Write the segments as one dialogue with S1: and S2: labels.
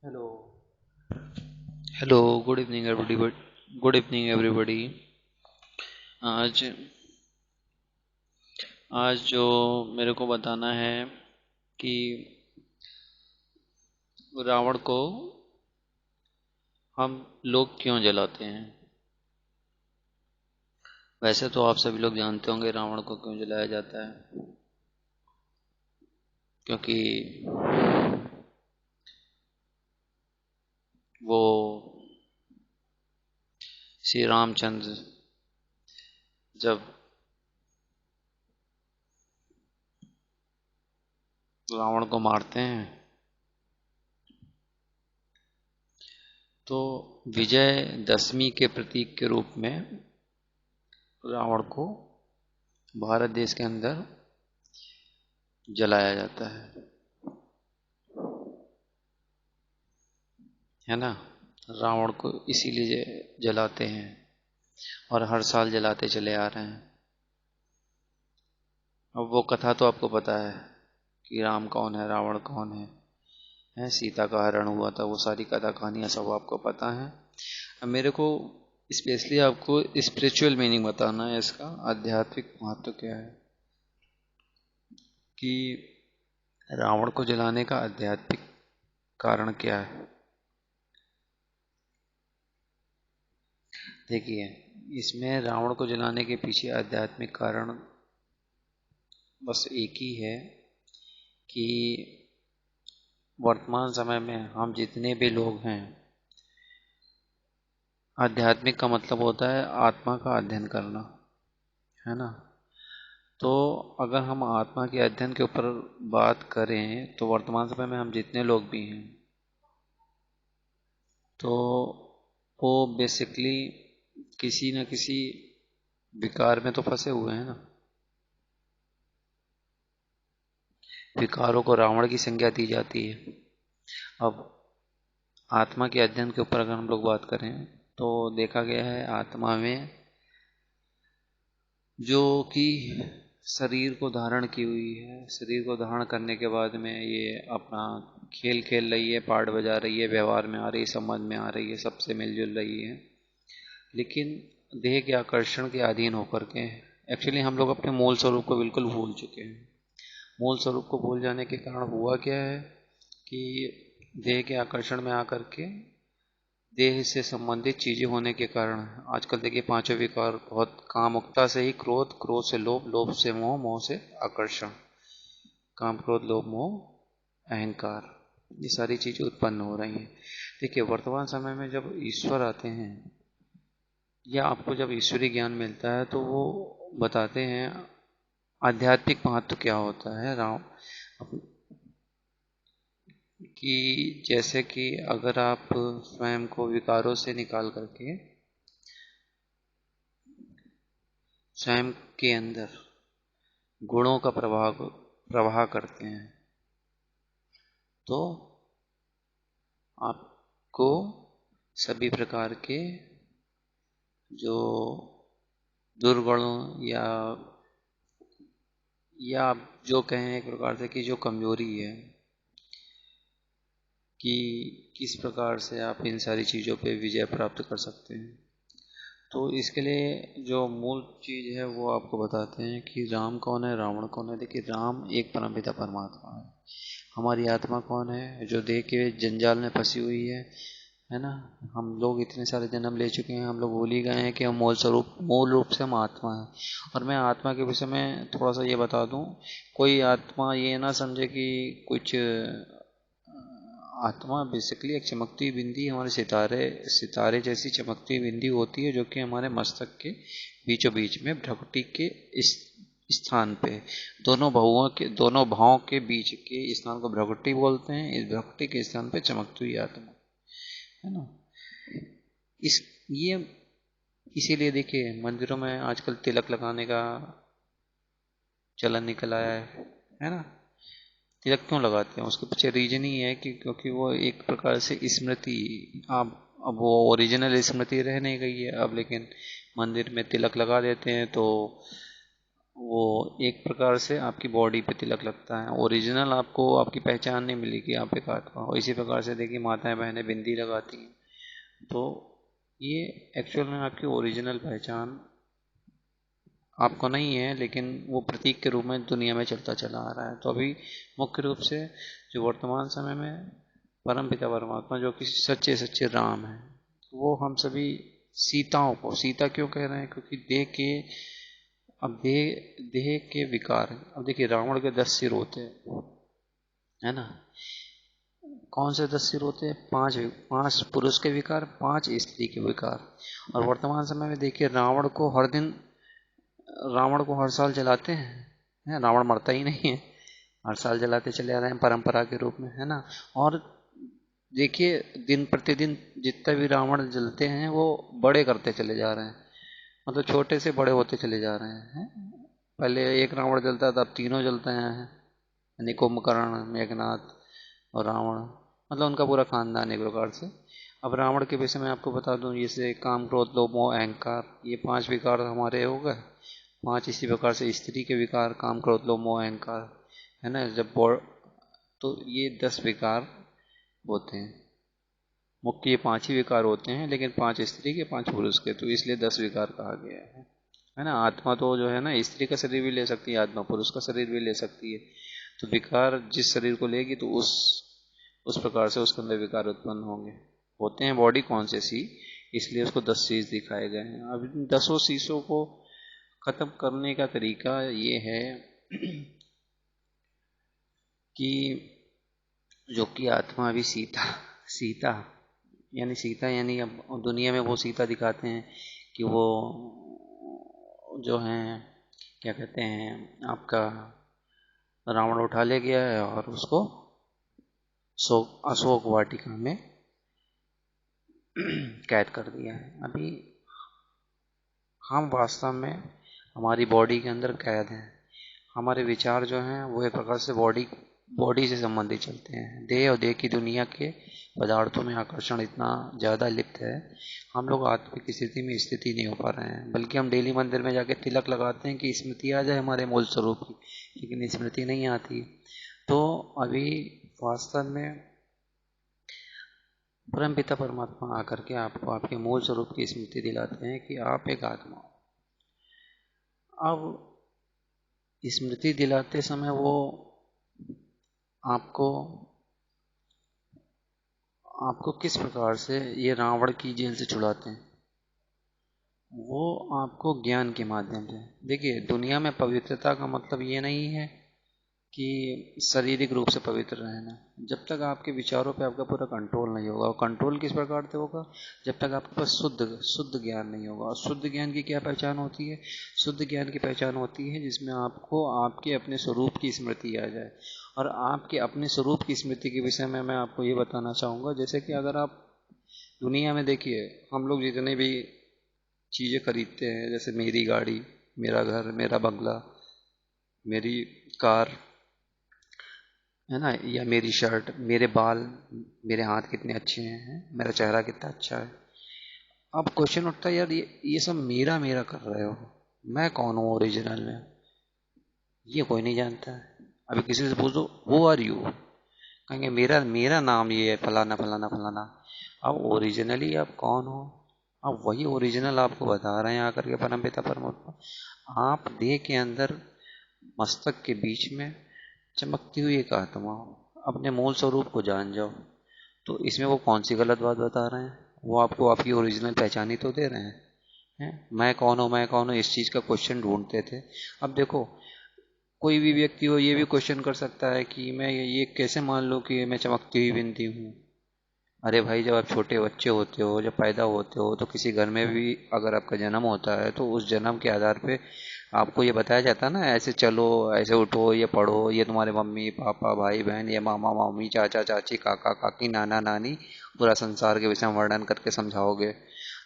S1: Hello hello good evening everybody. Good evening everybody. आज आज जो मेरे को बताना है कि रावण को हम लोग क्यों जलाते हैं। वैसे तो आप सभी लोग जानते होंगे रावण को क्यों जलाया जाता है, क्योंकि वो श्री रामचंद्र जब रावण को मारते हैं तो विजय दशमी के प्रतीक के रूप में रावण को भारत देश के अंदर जलाया जाता है ना। रावण को इसीलिए जलाते हैं और हर साल जलाते चले आ रहे हैं। अब वो कथा तो आपको पता है कि राम कौन है, रावण कौन है, सीता का हरण हुआ था, वो सारी कथा कहानियां सब आपको पता है। अब मेरे को स्पेशली आपको स्पिरिचुअल मीनिंग बताना है, इसका आध्यात्मिक महत्व क्या है कि रावण को जलाने का आध्यात्मिक कारण क्या है। देखिए, इसमें रावण को जलाने के पीछे आध्यात्मिक कारण बस एक ही है कि वर्तमान समय में हम जितने भी लोग हैं, आध्यात्मिक का मतलब होता है आत्मा का अध्ययन करना, है ना। तो अगर हम आत्मा के अध्ययन के ऊपर बात करें तो वर्तमान समय में हम जितने लोग भी हैं तो वो बेसिकली किसी न किसी विकार में तो फंसे हुए हैं ना। विकारों को रावण की संज्ञा दी जाती है। अब आत्मा के अध्ययन के ऊपर अगर हम लोग बात करें तो देखा गया है आत्मा में जो कि शरीर को धारण की हुई है, शरीर को धारण करने के बाद में ये अपना खेल खेल रही है, पार्ट बजा रही है, व्यवहार में आ रही है, समझ में आ रही है, सबसे मिलजुल रही है, लेकिन देह के आकर्षण के अधीन होकर के एक्चुअली हम लोग अपने मूल स्वरूप को बिल्कुल भूल चुके हैं। मूल स्वरूप को भूल जाने के कारण हुआ क्या है कि देह के आकर्षण में आकर के देह से संबंधित चीजें होने के कारण आजकल देखिए पांचों विकार बहुत कामुकता से ही क्रोध, क्रोध से लोभ, लोभ से मोह, मोह से आकर्षण, काम क्रोध लोभ मोह अहंकार, ये सारी चीजें उत्पन्न हो रही हैं। देखिए वर्तमान समय में जब ईश्वर आते हैं या आपको जब ईश्वरीय ज्ञान मिलता है तो वो बताते हैं आध्यात्मिक महत्व क्या होता है राम कि जैसे कि अगर आप स्वयं को विकारों से निकाल करके स्वयं के अंदर गुणों का प्रवाह करते हैं तो आपको सभी प्रकार के जो दुर्गुणों या आप जो कहें एक प्रकार से कि जो कमजोरी है कि किस प्रकार से आप इन सारी चीज़ों पे विजय प्राप्त कर सकते हैं। तो इसके लिए जो मूल चीज़ है वो आपको बताते हैं कि राम कौन है, रावण कौन है। देखिए राम एक परमपिता परमात्मा है। हमारी आत्मा कौन है, जो देह के जंजाल में फंसी हुई है ना। हम लोग इतने सारे जन्म ले चुके हैं, हम लोग भूल ही गए हैं कि हम मूल रूप से हम आत्मा है। और मैं आत्मा के विषय में थोड़ा सा ये बता दूं, कोई आत्मा ये ना समझे कि कुछ आत्मा बेसिकली एक चमकती बिंदी, हमारे सितारे सितारे जैसी चमकती बिंदी होती है जो कि हमारे मस्तक के बीचों बीच में भ्रकुटी के इस स्थान पे दोनों भावों के बीच के स्थान को भ्रकुटी बोलते हैं। इस भ्रकुटी के स्थान पे चमकती हुई आत्मा, है ना। इस ये इसीलिए देखिए मंदिरों में आजकल तिलक लगाने का चलन निकल आया है ना। तिलक क्यों लगाते हैं, उसके पीछे रीजन ही है कि क्योंकि वो एक प्रकार से स्मृति, आप अब वो ओरिजिनल स्मृति रह नहीं गई है अब, लेकिन मंदिर में तिलक लगा देते हैं तो वो एक प्रकार से आपकी बॉडी पे तिलक लगता है। ओरिजिनल आपको आपकी पहचान नहीं मिलेगी आप एक आत्मा। और इसी प्रकार से देखिए माताएं बहनें बिंदी लगाती हैं, तो ये एक्चुअल में आपकी ओरिजिनल पहचान आपको नहीं है, लेकिन वो प्रतीक के रूप में दुनिया में चलता चला आ रहा है। तो अभी मुख्य रूप से जो वर्तमान समय में परम पिता परमात्मा जो कि सच्चे सच्चे राम है, वो हम सभी सीताओं को, सीता क्यों कह रहे हैं, क्योंकि देह के विकार। अब देखिए रावण के 10 सिर होते हैं, है ना। कौन से 10 सिर होते हैं? 5 पुरुष के विकार, 5 स्त्री के विकार। और वर्तमान समय में देखिए रावण को हर साल जलाते हैं, रावण मरता ही नहीं है, हर साल जलाते चले आ रहे हैं परंपरा के रूप में, है ना। और देखिए दिन प्रतिदिन जितने भी रावण जलते हैं वो बड़े करते चले जा रहे हैं, मतलब छोटे से बड़े होते चले जा रहे हैं। पहले एक रावण जलता था, अब तीनों जलते हैं, यानी कुंभकर्ण, मेघनाथ और रावण, मतलब उनका पूरा खानदान एक प्रकार से। अब रावण के विषय में आपको बता दूं, जैसे काम, क्रोध, लोभ, मोह, अहंकार, ये 5 विकार हमारे हो गए। 5 इसी प्रकार से स्त्री के विकार, काम, क्रोध, लोभ, मोह, अहंकार, है ना। तो ये 10 विकार होते हैं। मुख्य ये 5 ही विकार होते हैं, लेकिन 5 स्त्री के, 5 पुरुष के, तो इसलिए 10 विकार कहा गया है ना। आत्मा तो जो है ना, स्त्री का शरीर भी ले सकती है आत्मा, पुरुष का शरीर भी ले सकती है। तो विकार जिस शरीर को लेगी तो उस प्रकार से उसके अंदर विकार उत्पन्न होते हैं। बॉडी कॉन्शियस ही, इसलिए उसको 10 शीश दिखाए गए हैं। अब इन 10 शीशों को खत्म करने का तरीका ये है कि जो कि आत्मा अभी सीता यानी अब दुनिया में वो सीता दिखाते हैं कि वो जो है, क्या कहते हैं, आपका रावण उठा ले गया है और उसको अशोक वाटिका में कैद कर दिया है। अभी हम वास्तव में हमारी बॉडी के अंदर कैद हैं। हमारे विचार जो हैं वो एक प्रकार से बॉडी से संबंधित चलते हैं। देह और देह की दुनिया के पदार्थों में आकर्षण इतना ज़्यादा लिप्त है, हम लोग आत्मिक स्थिति में स्थिति नहीं हो पा रहे हैं। बल्कि हम डेली मंदिर में जाके तिलक लगाते हैं कि स्मृति आ जाए हमारे मूल स्वरूप की, लेकिन स्मृति नहीं आती। तो अभी वास्तव में परम पिता परमात्मा आकर के आपको आपके मूल स्वरूप की स्मृति दिलाते हैं कि आप एक आत्मा हो। अब स्मृति दिलाते समय वो आपको किस प्रकार से ये रावण की जेल से छुड़ाते हैं, वो आपको ज्ञान के माध्यम से। देखिए दुनिया में पवित्रता का मतलब ये नहीं है कि शारीरिक रूप से पवित्र रहना। जब तक आपके विचारों पे आपका पूरा कंट्रोल नहीं होगा, और कंट्रोल किस प्रकार से होगा, जब तक आपके पास शुद्ध ज्ञान नहीं होगा। और शुद्ध ज्ञान की क्या पहचान होती है? शुद्ध ज्ञान की पहचान होती है जिसमें आपको आपके अपने स्वरूप की स्मृति आ जाए। और आपके अपने स्वरूप की स्मृति के विषय में मैं आपको ये बताना चाहूँगा, जैसे कि अगर आप दुनिया में देखिए, हम लोग जितने भी चीज़ें खरीदते हैं, जैसे मेरी गाड़ी, मेरा घर, मेरा बंगला, मेरी कार, है ना, या मेरी शर्ट, मेरे बाल, मेरे हाथ कितने अच्छे हैं, मेरा चेहरा कितना अच्छा है। अब क्वेश्चन उठता है, यार ये सब मेरा मेरा कर रहे हो, मैं कौन हूँ ओरिजिनल में? ये कोई नहीं जानता है। अभी किसी से पूछ दो हु आर यू, कहेंगे मेरा मेरा नाम ये है, फलाना फलाना फलाना। अब ओरिजिनली आप कौन हो? अब वही ओरिजिनल आपको बता रहे हैं आकर के परम पिता परमात्मा। आप देह के अंदर मस्तक के बीच में चमकती हुई एक आत्मा हो, अपने मूल स्वरूप को जान जाओ। तो इसमें वो कौन सी गलत बात बता रहे हैं? वो आपको आपकी ओरिजिनल पहचान ही तो दे रहे हैं। मैं कौन हूँ, मैं कौन हूँ, इस चीज़ का क्वेश्चन ढूंढते थे। अब देखो, कोई भी व्यक्ति हो ये भी क्वेश्चन कर सकता है कि मैं ये कैसे मान लूँ कि मैं चमकती हुई बिंदी हूँ। अरे भाई, जब आप छोटे बच्चे होते हो, जब पैदा होते हो, तो किसी घर में भी अगर आपका जन्म होता है तो उस जन्म के आधार पे आपको ये बताया जाता है ना, ऐसे चलो, ऐसे उठो, ये पढ़ो, ये तुम्हारे मम्मी पापा भाई बहन, ये मामा मामी, चाचा चाची, काका काकी, नाना नानी, पूरा संसार के विषय में वर्णन करके समझाओगे,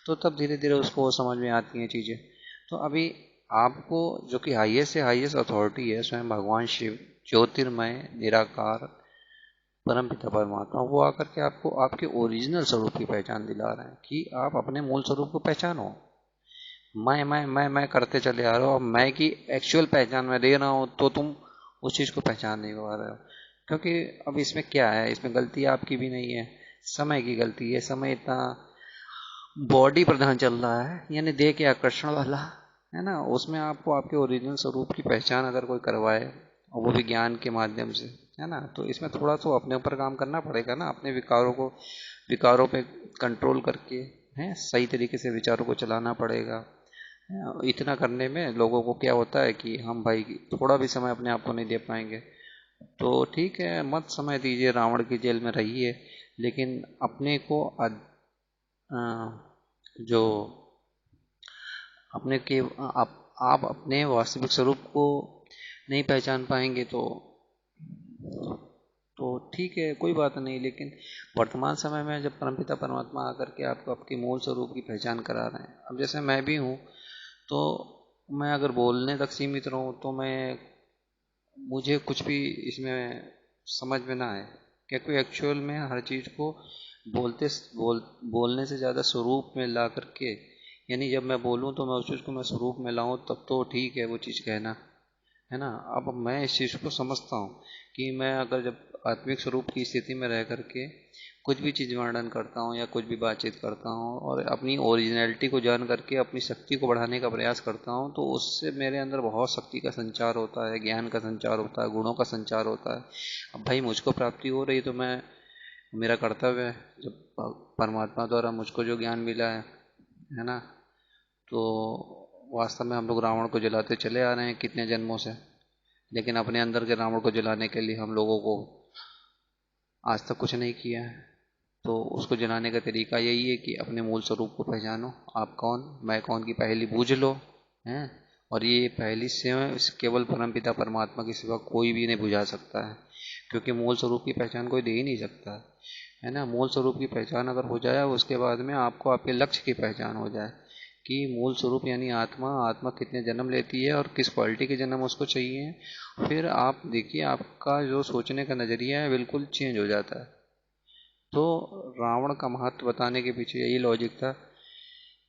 S1: तो तब धीरे धीरे उसको समझ में आती हैं चीज़ें। तो अभी आपको जो कि हाईएस्ट से हाईएस्ट अथॉरिटी है, स्वयं भगवान शिव, ज्योतिर्मय निराकार परम पिता परमात्मा, वो आकर के आपको आपके ओरिजिनल स्वरूप की पहचान दिला रहे हैं कि आप अपने मूल स्वरूप को पहचानो। मैं करते चले आ रहे हो। अब मैं की एक्चुअल पहचान मैं दे रहा हूँ तो तुम उस चीज़ को पहचान नहीं पा रहे हो। क्योंकि अब इसमें क्या है, इसमें गलती आपकी भी नहीं है, समय की गलती है। समय इतना बॉडी प्रधान चल रहा है, यानी देह के आकर्षण वाला, है ना। उसमें आपको आपके ओरिजिनल स्वरूप की पहचान अगर कोई करवाए, और वो भी ज्ञान के माध्यम से, है ना, तो इसमें थोड़ा सा अपने ऊपर काम करना पड़ेगा ना, अपने विकारों पे कंट्रोल करके, है, सही तरीके से विचारों को चलाना पड़ेगा। इतना करने में लोगों को क्या होता है कि हम भाई थोड़ा भी समय अपने आप को नहीं दे पाएंगे, तो ठीक है, मत समय दीजिए, रावण की जेल में रहिए, लेकिन अपने को जो अपने के आप अपने वास्तविक स्वरूप को नहीं पहचान पाएंगे तो ठीक है, कोई बात नहीं। लेकिन वर्तमान समय में जब परमपिता परमात्मा आकर के आपको आपके मूल स्वरूप की पहचान करा रहे हैं, अब जैसे मैं भी हूँ, तो मैं अगर बोलने तक सीमित रहूँ तो मुझे कुछ भी इसमें समझ में ना आए, क्योंकि एक्चुअल में हर चीज़ को बोलने से ज़्यादा स्वरूप में ला करके, यानी जब मैं बोलूँ तो मैं उस चीज़ को मैं स्वरूप में लाऊं, तब तो ठीक है वो चीज़ कहना, है ना। अब मैं इस चीज़ को समझता हूँ कि मैं अगर जब आत्मिक स्वरूप की स्थिति में रह करके कुछ भी चीज़ वर्णन करता हूँ या कुछ भी बातचीत करता हूँ और अपनी ओरिजिनलिटी को जान करके अपनी शक्ति को बढ़ाने का प्रयास करता हूँ, तो उससे मेरे अंदर बहुत शक्ति का संचार होता है, ज्ञान का संचार होता है, गुणों का संचार होता है। अब भाई मुझको प्राप्ति हो रही तो मेरा कर्तव्य है, जब परमात्मा द्वारा मुझको जो ज्ञान मिला है ना, तो वास्तव में हम लोग रावण को जलाते चले आ रहे हैं कितने जन्मों से, लेकिन अपने अंदर के रावण को जलाने के लिए हम लोगों को आज तक कुछ नहीं किया है। तो उसको जलाने का तरीका यही है कि अपने मूल स्वरूप को पहचानो, आप कौन मैं कौन की पहली बूझ लो, हैं। और ये पहली से केवल परमपिता परमात्मा के सिवा कोई भी नहीं बुझा सकता है, क्योंकि मूल स्वरूप की पहचान कोई दे ही नहीं सकता है ना। मूल स्वरूप की पहचान अगर हो जाए, उसके बाद में आपको आपके लक्ष्य की पहचान हो जाए कि मूल स्वरूप यानी आत्मा कितने जन्म लेती है और किस क्वालिटी के जन्म उसको चाहिए, फिर आप देखिए आपका जो सोचने का नज़रिया है बिल्कुल चेंज हो जाता है। तो रावण का महत्व बताने के पीछे यही लॉजिक था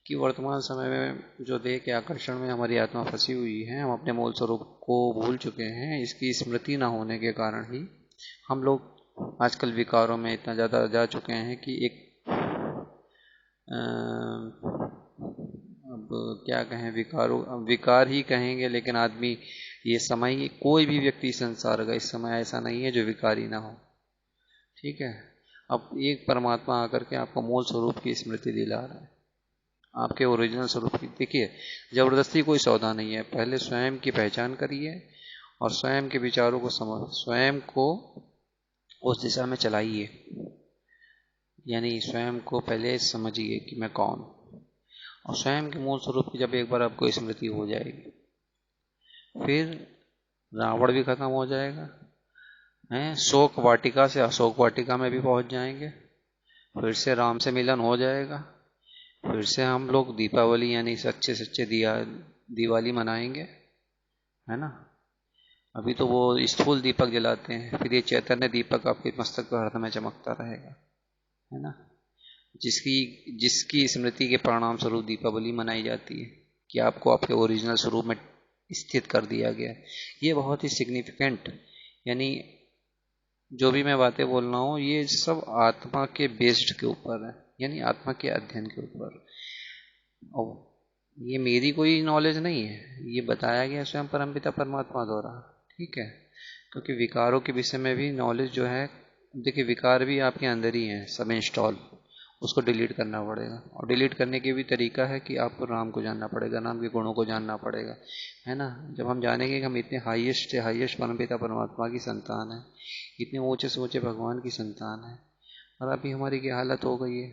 S1: कि वर्तमान समय में जो देह के आकर्षण में हमारी आत्मा फंसी हुई है, हम अपने मूल स्वरूप को भूल चुके हैं, इसकी स्मृति ना होने के कारण ही हम लोग आजकल विकारों में इतना ज़्यादा जा चुके हैं कि एक अब क्या कहें, विकार ही कहेंगे, लेकिन आदमी ये समय, कोई भी व्यक्ति संसार का इस समय ऐसा नहीं है जो विकारी ना हो, ठीक है। अब एक परमात्मा आकर के आपको मूल स्वरूप की स्मृति दिला रहा है, आपके ओरिजिनल स्वरूप की। देखिए, जबरदस्ती कोई सौदा नहीं है, पहले स्वयं की पहचान करिए और स्वयं के विचारों को स्वयं को उस दिशा में चलाइए, यानी स्वयं को पहले समझिए कि मैं कौन, और स्वयं के मूल स्वरूप की जब एक बार आपको स्मृति हो जाएगी, फिर रावण भी खत्म हो जाएगा, हैं, शोक वाटिका से अशोक वाटिका में भी पहुंच जाएंगे, फिर से राम से मिलन हो जाएगा, फिर से हम लोग दीपावली यानी सच्चे सच्चे दिवाली मनाएंगे, है ना। अभी तो वो स्थूल दीपक जलाते हैं, फिर ये चैतन्य दीपक आपके मस्तक पर हृदय में चमकता रहेगा, है ना। जिसकी जिसकी स्मृति के परिणाम स्वरूप दीपावली मनाई जाती है कि आपको आपके ओरिजिनल स्वरूप में स्थित कर दिया गया है। ये बहुत ही सिग्निफिकेंट, यानी जो भी मैं बातें बोल रहा हूँ ये सब आत्मा के बेस्ड के ऊपर है, यानी आत्मा के अध्ययन के ऊपर। और ये मेरी कोई नॉलेज नहीं है, ये बताया गया स्वयं परमपिता परमात्मा द्वारा, ठीक है। क्योंकि विकारों के विषय में भी नॉलेज जो है, देखिए विकार भी आपके अंदर ही है सब इंस्टॉल, उसको डिलीट करना पड़ेगा, और डिलीट करने के भी तरीका है कि आपको राम को जानना पड़ेगा, राम के गुणों को जानना पड़ेगा, है ना। जब हम जानेंगे कि हम इतने हाईएस्ट से हाईएस्ट परमपिता परमात्मा की संतान है, इतने ऊंचे से ऊंचे भगवान की संतान है, और अभी हमारी क्या हालत हो गई है,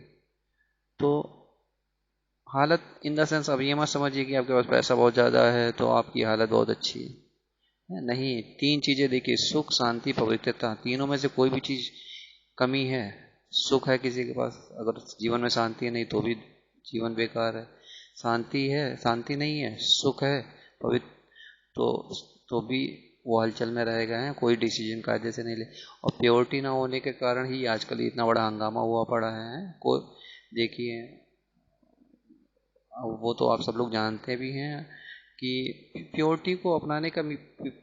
S1: तो हालत इन द सेंस, अब ये मत समझिए कि आपके पास पैसा बहुत ज़्यादा है तो आपकी हालत बहुत अच्छी है, नहीं। तीन चीज़ें देखिए, सुख शांति पवित्रता, तीनों में से कोई भी चीज़ कमी है, सुख है किसी के पास, अगर जीवन में शांति नहीं तो भी जीवन बेकार है, शांति है शांति नहीं है, सुख है पवित्र, तो भी वो हलचल में रहेगा, है, कोई डिसीजन कायदे से नहीं ले। और प्योरिटी ना होने के कारण ही आजकल इतना बड़ा हंगामा हुआ पड़ा है, को देखिए वो तो आप सब लोग जानते भी हैं कि प्योरिटी को अपनाने का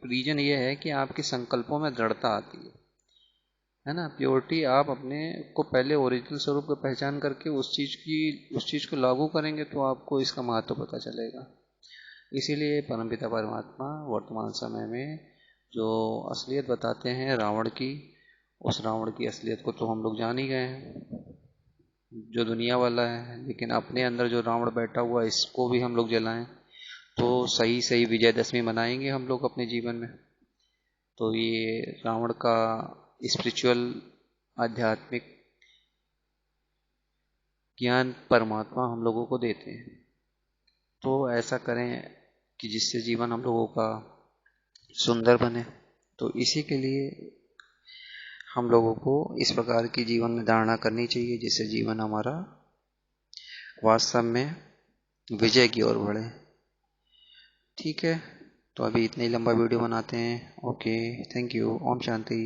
S1: रीजन ये है कि आपके संकल्पों में दृढ़ता आती है ना। प्योरिटी आप अपने को पहले ओरिजिनल स्वरूप को पहचान करके उस चीज़ को लागू करेंगे तो आपको इसका महत्व पता चलेगा। इसीलिए परमपिता परमात्मा वर्तमान समय में जो असलियत बताते हैं रावण की, उस रावण की असलियत को तो हम लोग जान ही गए हैं, जो दुनिया वाला है। लेकिन अपने अंदर जो रावण बैठा हुआ है, इसको भी हम लोग जलाएं तो सही सही विजयदशमी मनाएंगे हम लोग अपने जीवन में। तो ये रावण का स्पिरिचुअल आध्यात्मिक ज्ञान परमात्मा हम लोगों को देते हैं। तो ऐसा करें कि जिससे जीवन हम लोगों का सुंदर बने। तो इसी के लिए हम लोगों को इस प्रकार की जीवन में धारणा करनी चाहिए जिससे जीवन हमारा वास्तव में विजय की ओर बढ़े। ठीक है, तो अभी इतनी लंबा वीडियो बनाते हैं। Okay, thank you. ओम शांति।